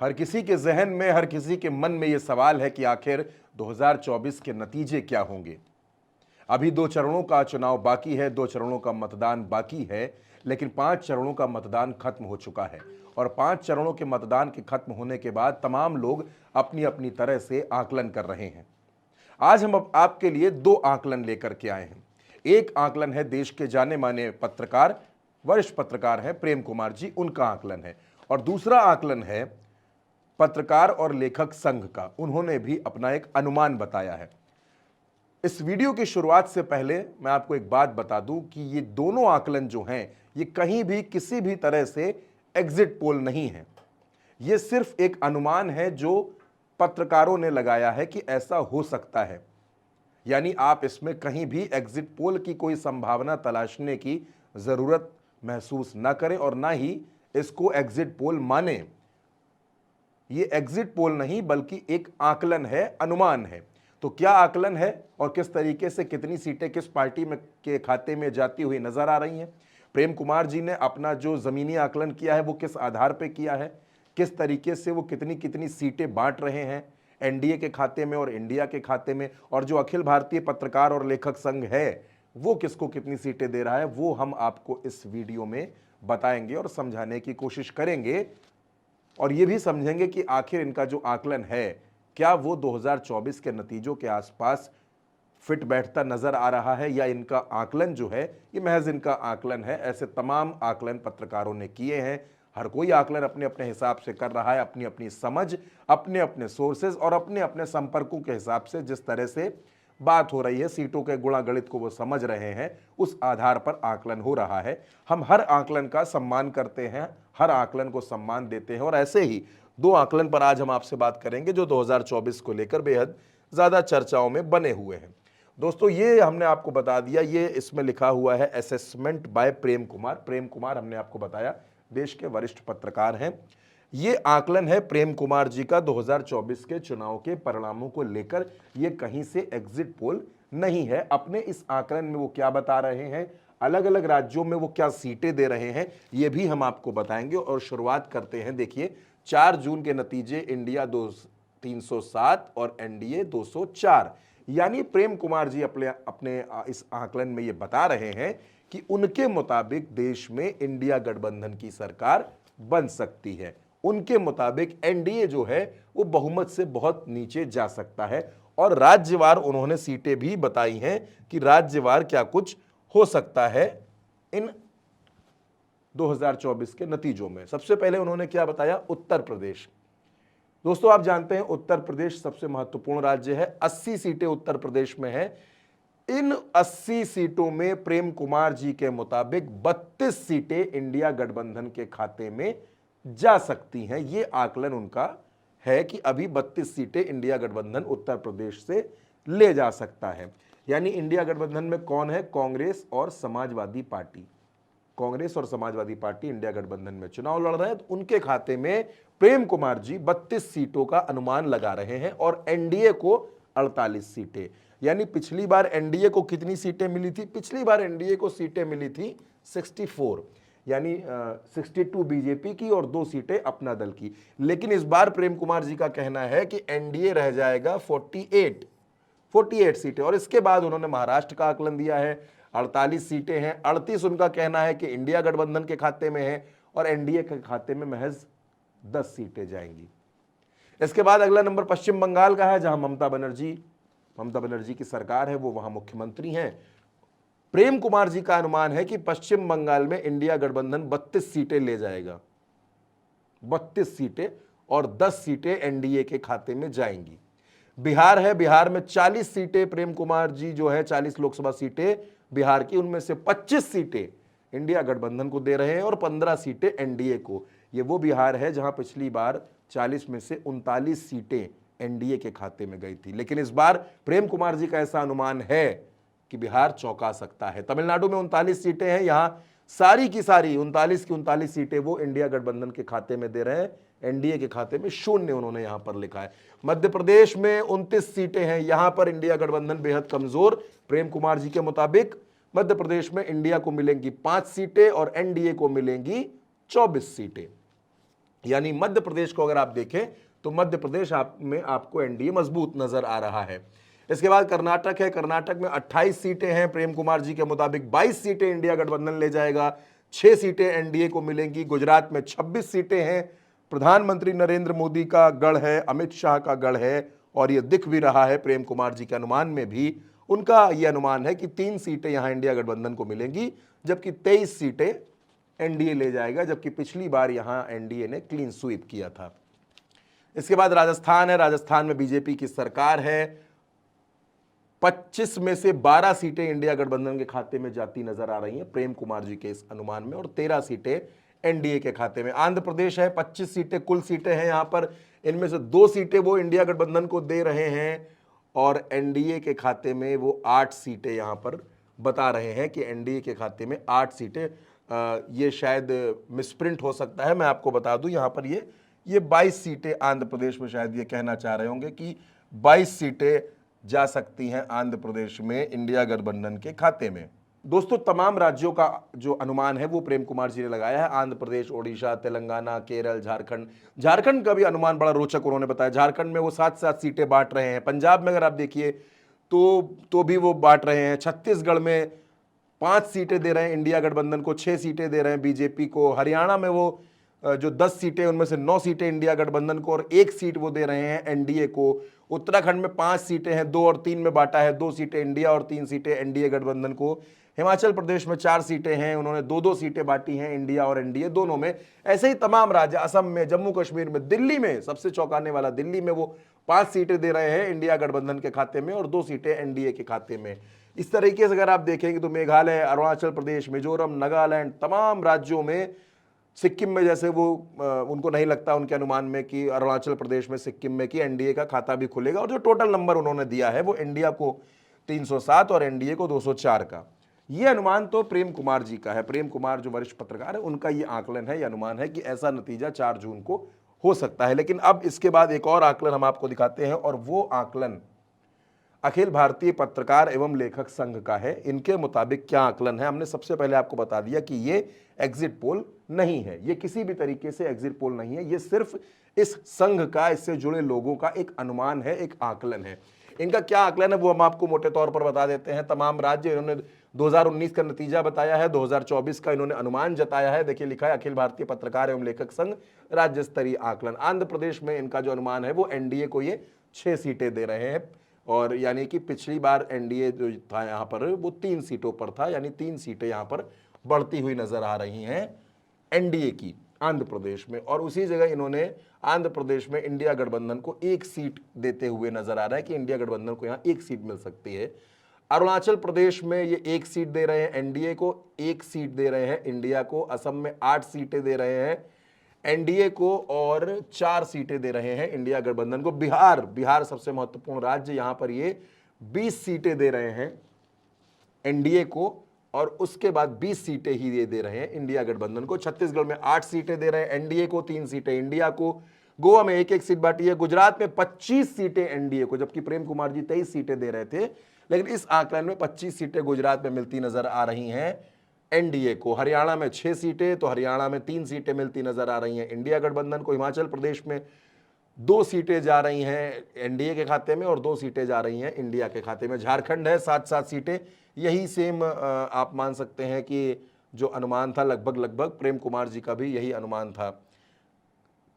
हर किसी के जहन में, हर किसी के मन में यह सवाल है कि आखिर 2024 के नतीजे क्या होंगे। अभी 2 चरणों का चुनाव बाकी है, 2 चरणों का मतदान बाकी है, लेकिन 5 चरणों का मतदान खत्म हो चुका है और 5 चरणों के मतदान के खत्म होने के बाद तमाम लोग अपनी अपनी तरह से आकलन कर रहे हैं। आज हम आपके लिए 2 आकलन लेकर के आए हैं। एक आकलन है देश के जाने माने पत्रकार, वरिष्ठ पत्रकार हैं प्रेम कुमार जी, उनका आकलन है, और दूसरा आकलन है पत्रकार और लेखक संघ का। उन्होंने भी अपना एक अनुमान बताया है। इस वीडियो की शुरुआत से पहले मैं आपको एक बात बता दूं कि ये दोनों आकलन जो हैं, ये कहीं भी किसी भी तरह से एग्जिट पोल नहीं है। ये सिर्फ एक अनुमान है जो पत्रकारों ने लगाया है कि ऐसा हो सकता है। यानी आप इसमें कहीं भी एग्जिट पोल की कोई संभावना तलाशने की जरूरत महसूस ना करें और ना ही इसको एग्जिट पोल माने। ये एग्जिट पोल नहीं बल्कि एक आकलन है, अनुमान है। तो क्या आकलन है और किस तरीके से कितनी सीटें किस पार्टी में के खाते में जाती हुई नजर आ रही हैं, प्रेम कुमार जी ने अपना जो जमीनी आकलन किया है वो किस आधार पे किया है, किस तरीके से वो कितनी कितनी सीटें बांट रहे हैं एनडीए के खाते में और इंडिया के खाते में, और जो अखिल भारतीय पत्रकार और लेखक संघ है वो किसको कितनी सीटें दे रहा है, वो हम आपको इस वीडियो में बताएंगे और समझाने की कोशिश करेंगे। और ये भी समझेंगे कि आखिर इनका जो आकलन है क्या वो 2024 के नतीजों के आसपास फिट बैठता नजर आ रहा है, या इनका आकलन जो है ये महज इनका आकलन है। ऐसे तमाम आकलन पत्रकारों ने किए हैं। हर कोई आकलन अपने अपने हिसाब से कर रहा है, अपनी अपनी समझ, अपने अपने सोर्सेज और अपने अपने संपर्कों के हिसाब से जिस तरह से बात हो रही है, सीटों के गुणागणित को वो समझ रहे हैं, उस आधार पर आकलन हो रहा है। हम हर आकलन का सम्मान करते हैं, हर आकलन को सम्मान देते हैं, और ऐसे ही 2 आकलन पर आज हम आपसे बात करेंगे जो 2024 को लेकर बेहद ज्यादा चर्चाओं में बने हुए हैं। दोस्तों, ये हमने आपको बता दिया, ये इसमें लिखा हुआ है असेसमेंट बाय प्रेम कुमार। प्रेम कुमार हमने आपको बताया देश के वरिष्ठ पत्रकार हैं। ये आकलन है प्रेम कुमार जी का 2024 के चुनाव के परिणामों को लेकर। ये कहीं से एग्जिट पोल नहीं है। अपने इस आकलन में वो क्या बता रहे हैं, अलग अलग राज्यों में वो क्या सीटें दे रहे हैं, ये भी हम आपको बताएंगे। और शुरुआत करते हैं, देखिए 4 जून के नतीजे, इंडिया 307 और एनडीए 204। यानी प्रेम कुमार जी अपने इस आकलन में ये बता रहे हैं कि उनके मुताबिक देश में इंडिया गठबंधन की सरकार बन सकती है। उनके मुताबिक एनडीए जो है वो बहुमत से बहुत नीचे जा सकता है। और राज्यवार उन्होंने सीटें भी बताई हैं कि राज्यवार क्या कुछ हो सकता है इन 2024 के नतीजों में। सबसे पहले उन्होंने क्या बताया, उत्तर प्रदेश। दोस्तों, आप जानते हैं उत्तर प्रदेश सबसे महत्वपूर्ण राज्य है। 80 सीटें उत्तर प्रदेश में है। इन 80 सीटों में प्रेम कुमार जी के मुताबिक 32 सीटें इंडिया गठबंधन के खाते में जा सकती हैं। यह आकलन उनका है कि अभी 32 सीटें इंडिया गठबंधन उत्तर प्रदेश से ले जा सकता है। यानी इंडिया गठबंधन में कौन है, कांग्रेस और समाजवादी पार्टी। कांग्रेस और समाजवादी पार्टी इंडिया गठबंधन में चुनाव लड़ रहे हैं, तो उनके खाते में प्रेम कुमार जी 32 सीटों का अनुमान लगा रहे हैं और एनडीए को 48 सीटें। यानी पिछली बार एनडीए को कितनी सीटें मिली थी, पिछली बार एनडीए को सीटें मिली थी 64, यानी 62 बीजेपी की और 2 सीटें अपना दल की। लेकिन इस बार प्रेम कुमार जी का कहना है कि एनडीए रह जाएगा 48 सीटें। और इसके बाद उन्होंने महाराष्ट्र का आकलन दिया है, 48 सीटें हैं। 38 उनका कहना है कि इंडिया गठबंधन के खाते में है और एनडीए के खाते में महज 10 सीटें जाएंगी। इसके बाद अगला नंबर पश्चिम बंगाल का है, जहां ममता बनर्जी की सरकार है, वो वहां मुख्यमंत्री हैं। प्रेम कुमार जी का अनुमान है कि पश्चिम बंगाल में इंडिया गठबंधन 32 सीटें ले जाएगा, 32 सीटें, और 10 सीटें एनडीए के खाते में जाएंगी। बिहार है, बिहार में 40 सीटें प्रेम कुमार जी जो है, 40 लोकसभा सीटें बिहार की, उनमें से 25 सीटें इंडिया गठबंधन को दे रहे हैं और 15 सीटें एनडीए को। ये वो बिहार है जहां पिछली बार 40 में से 39 सीटें एनडीए के खाते में गई थी। लेकिन इस बार प्रेम कुमार जी का ऐसा अनुमान है कि बिहार चौंका सकता है। तमिलनाडु में 39 सीटें हैं, यहां सारी की सारी 39 की 39 सीटें वो इंडिया गठबंधन के खाते में दे रहे हैं, एनडीए के खाते में 0 उन्होंने यहां पर लिखा है। मध्य प्रदेश में 29 सीटें हैं, यहां पर इंडिया गठबंधन बेहद कमजोर। प्रेम कुमार जी के मुताबिक मध्य प्रदेश में इंडिया को मिलेंगी 5 सीटें और एनडीए को मिलेंगी 24 सीटें। यानी मध्य प्रदेश को अगर आप देखें तो मध्य प्रदेश में आपको एनडीए मजबूत नजर आ रहा है। इसके बाद कर्नाटक है। कर्नाटक में 28 सीटें हैं, प्रेम कुमार जी के मुताबिक 22 सीटें इंडिया गठबंधन ले जाएगा, 6 सीटें एनडीए को मिलेंगी। गुजरात में 26 सीटें हैं, प्रधानमंत्री नरेंद्र मोदी का गढ़ है, अमित शाह का गढ़ है, और यह दिख भी रहा है प्रेम कुमार जी के अनुमान में भी। उनका यह अनुमान है कि 3 सीटें यहां इंडिया गठबंधन को मिलेंगी, जबकि 23 सीटें एनडीए ले जाएगा, जबकि पिछली बार यहां एनडीए ने क्लीन स्वीप किया था। इसके बाद राजस्थान है। राजस्थान में बीजेपी की सरकार है। 25 में से 12 सीटें इंडिया गठबंधन के खाते में जाती नजर आ रही हैं प्रेम कुमार जी के इस अनुमान में, और 13 सीटें एनडीए के खाते में। आंध्र प्रदेश है, 25 सीटें कुल सीटें हैं यहां पर, इनमें से 2 सीटें वो इंडिया गठबंधन को दे रहे हैं, और एनडीए के खाते में वो 8 सीटें यहां पर बता रहे हैं कि एनडीए के खाते में 8 सीटें। ये शायद मिसप्रिंट हो सकता है, मैं आपको बता दूं यहां पर ये 22 सीटें आंध्र प्रदेश में, शायद ये कहना चाह रहे होंगे कि 22 सीटें जा सकती हैं आंध्र प्रदेश में इंडिया गठबंधन के खाते में। दोस्तों, तमाम राज्यों का जो अनुमान है वो प्रेम कुमार जी ने लगाया है। आंध्र प्रदेश, ओडिशा, तेलंगाना, केरल, झारखंड। झारखंड का भी अनुमान बड़ा रोचक उन्होंने बताया। झारखंड में वो 7-7 सीटें बांट रहे हैं। पंजाब में अगर आप देखिए तो भी वो बांट रहे हैं। छत्तीसगढ़ में 5 सीटें दे रहे हैं इंडिया गठबंधन को, 6 सीटें दे रहे हैं बीजेपी को। हरियाणा में वो जो 10 सीटें, उनमें से 9 सीटें इंडिया गठबंधन को और 1 सीट वो दे रहे हैं एनडीए को। उत्तराखंड में 5 सीटें हैं, 2 और 3 में बांटा है, 2 सीटें इंडिया और 3 सीटें एनडीए गठबंधन को। हिमाचल प्रदेश में 4 सीटें हैं, उन्होंने 2-2 सीटें बांटी हैं इंडिया और एनडीए दोनों में। ऐसे ही तमाम राज्य, असम में, जम्मू कश्मीर में, दिल्ली में, सबसे चौंकाने वाला दिल्ली में वो 5 सीटें दे रहे हैं इंडिया गठबंधन के खाते में और 2 सीटें एनडीए के खाते में। इस तरीके से अगर आप देखेंगे तो मेघालय, अरुणाचल प्रदेश, मिजोरम, नागालैंड, तमाम राज्यों में, सिक्किम में जैसे वो उनको नहीं लगता उनके अनुमान में कि अरुणाचल प्रदेश में, सिक्किम में कि एनडीए का खाता भी खुलेगा, और जो टोटल नंबर उन्होंने दिया है वो इंडिया को 307 और एनडीए को 204 का। ये अनुमान तो प्रेम कुमार जी का है। प्रेम कुमार जो वरिष्ठ पत्रकार है, उनका ये आकलन है, ये अनुमान है कि ऐसा नतीजा 4 जून को हो सकता है। लेकिन अब इसके बाद एक और आकलन हम आपको दिखाते हैं, और वो आकलन अखिल भारतीय पत्रकार एवं लेखक संघ का है। इनके मुताबिक क्या आकलन है, हमने सबसे पहले आपको बता दिया कि ये एग्जिट पोल नहीं है, ये किसी भी तरीके से एग्जिट पोल नहीं है, ये सिर्फ इस संघ का, इससे जुड़े लोगों का एक अनुमान है, एक आकलन है। इनका क्या आकलन है वो हम आपको मोटे तौर पर बता देते हैं। तमाम राज्य, इन्होंने 2019 का नतीजा बताया है, 2024 का इन्होंने अनुमान जताया है। देखिए लिखा है अखिल भारतीय पत्रकार एवं लेखक संघ राज्य स्तरीय आकलन। आंध्र प्रदेश में इनका जो अनुमान है वो एनडीए को ये 6 सीटें दे रहे हैं, और यानी कि पिछली बार एनडीए जो था यहाँ पर वो 3 सीटों पर था, यानी 3 सीटें यहाँ पर बढ़ती हुई नजर आ रही हैं एनडीए की आंध्र प्रदेश में। और उसी जगह इन्होंने आंध्र प्रदेश में इंडिया गठबंधन को 1 सीट देते हुए नजर आ रहा है कि इंडिया गठबंधन को यहाँ 1 सीट मिल सकती है। अरुणाचल प्रदेश में ये 1 सीट दे रहे हैं एनडीए को, 1 सीट दे रहे हैं इंडिया को। असम में 8 सीटें दे रहे हैं एनडीए को और 4 सीटें दे रहे हैं इंडिया गठबंधन को। बिहार सबसे महत्वपूर्ण राज्य, यहां पर ये 20 सीटें दे रहे हैं एनडीए को, और उसके बाद 20 सीटें ही ये दे रहे हैं इंडिया गठबंधन को। छत्तीसगढ़ में 8 सीटें दे रहे हैं एनडीए को, 3 सीटें इंडिया को। गोवा में 1-1 सीट बांटी है। गुजरात में 25 सीटें एनडीए को, जबकि प्रेम कुमार जी 23 सीटें दे रहे थे, लेकिन इस आंकलन में 25 सीटें गुजरात में मिलती नजर आ रही हैं एनडीए को। हरियाणा में 6 सीटें, तो हरियाणा में 3 सीटें मिलती नजर आ रही हैं इंडिया गठबंधन को। हिमाचल प्रदेश में 2 सीटें जा रही हैं एनडीए के खाते में और 2 सीटें जा रही हैं इंडिया के खाते में। झारखंड है 7-7 सीटें, यही सेम आप मान सकते हैं कि जो अनुमान था लगभग प्रेम कुमार जी का भी यही अनुमान था।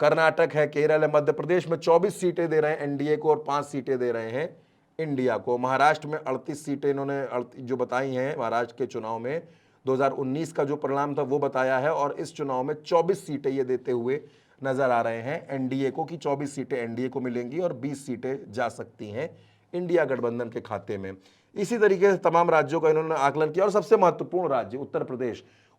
कर्नाटक है, केरल है, मध्य प्रदेश में 24 सीटें दे रहे हैं एनडीए को और 5 सीटें दे रहे हैं इंडिया को। महाराष्ट्र में 38 सीटें इन्होंने जो बताई हैं महाराष्ट्र के चुनाव में, 2019 का जो परिणाम था वो बताया है, और इस चुनाव में 24 सीटें ये देते हुए नजर आ रहे हैं एनडीए को कि 24 सीटें एनडीए को मिलेंगी और 20 सीटें जा सकती हैं इंडिया गठबंधन के खाते में। इसी तरीके से तमाम राज्यों का इन्होंने आकलन किया। और सबसे महत्वपूर्ण राज्य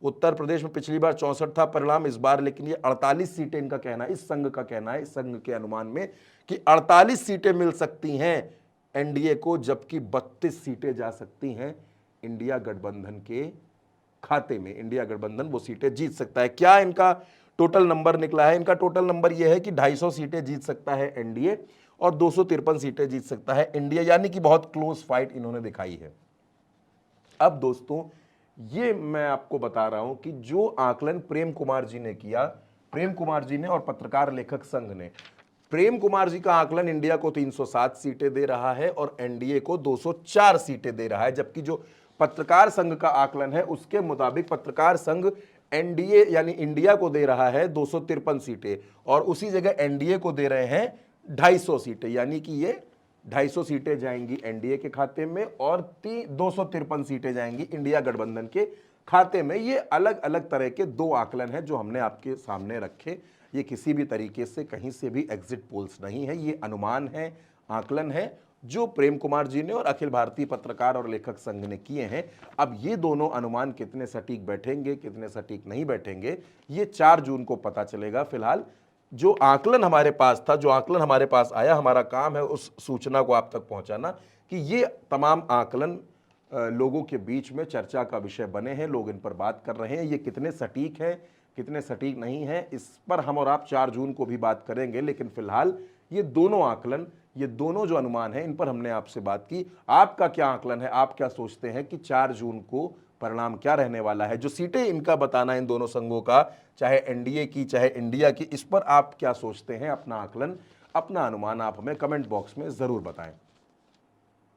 उत्तर प्रदेश में पिछली बार 64 था परिणाम, इस बार लेकिन ये 48 सीटें इनका कहना है, इस संघ का कहना है, इस संघ के अनुमान में कि 48 सीटें मिल सकती हैं एनडीए को, जबकि 32 सीटें जा सकती हैं इंडिया गठबंधन के खाते में। इंडिया गठबंधन वो सीटें जीत सकता है। क्या इनका टोटल नंबर निकला है? इनका टोटल नंबर यह है कि 250 सीटें जीत सकता है एनडीए और 253 सीटें जीत सकता है इंडिया, यानी कि बहुत क्लोज फाइट इन्होंने दिखाई है। अब दोस्तों ये मैं आपको बता रहा हूं कि जो आकलन प्रेम कुमार जी ने किया प्रेम कुमार जी ने और पत्रकार लेखक संघ ने। प्रेम कुमार जी का आकलन इंडिया को 307 सीटें दे रहा है और एनडीए को 204 सीटें दे रहा है, जबकि जो पत्रकार संघ का आकलन है उसके मुताबिक पत्रकार संघ एनडीए यानी इंडिया को दे रहा है 253 सीटें और उसी जगह एनडीए को दे रहे हैं 250 सीटें, यानी कि ये 250 सीटें जाएंगी एनडीए के खाते में और 253 सीटें जाएंगी इंडिया गठबंधन के खाते में। ये अलग अलग तरह के दो आकलन हैं जो हमने आपके सामने रखे। ये किसी भी तरीके से कहीं से भी एग्जिट पोल्स नहीं है, ये अनुमान है, आकलन है जो प्रेम कुमार जी ने और अखिल भारतीय पत्रकार और लेखक संघ ने किए हैं। अब ये दोनों अनुमान कितने सटीक बैठेंगे, कितने सटीक नहीं बैठेंगे, ये 4 जून को पता चलेगा। फिलहाल जो आकलन हमारे पास था, जो आकलन हमारे पास आया, हमारा काम है उस सूचना को आप तक पहुंचाना कि ये तमाम आकलन लोगों के बीच में चर्चा का विषय बने हैं, लोग इन पर बात कर रहे हैं। ये कितने सटीक है, कितने सटीक नहीं है, इस पर हम और आप 4 जून को भी बात करेंगे। लेकिन फिलहाल ये दोनों आकलन, ये दोनों जो अनुमान है, इन पर हमने आपसे बात की। आपका क्या आकलन है, आप क्या सोचते हैं कि 4 जून को परिणाम क्या रहने वाला है? जो सीटें इनका बताना इन दोनों संघों का, चाहे एनडीए की चाहे इंडिया की, इस पर आप क्या सोचते हैं? अपना आकलन, अपना अनुमान आप हमें कमेंट बॉक्स में जरूर बताएं।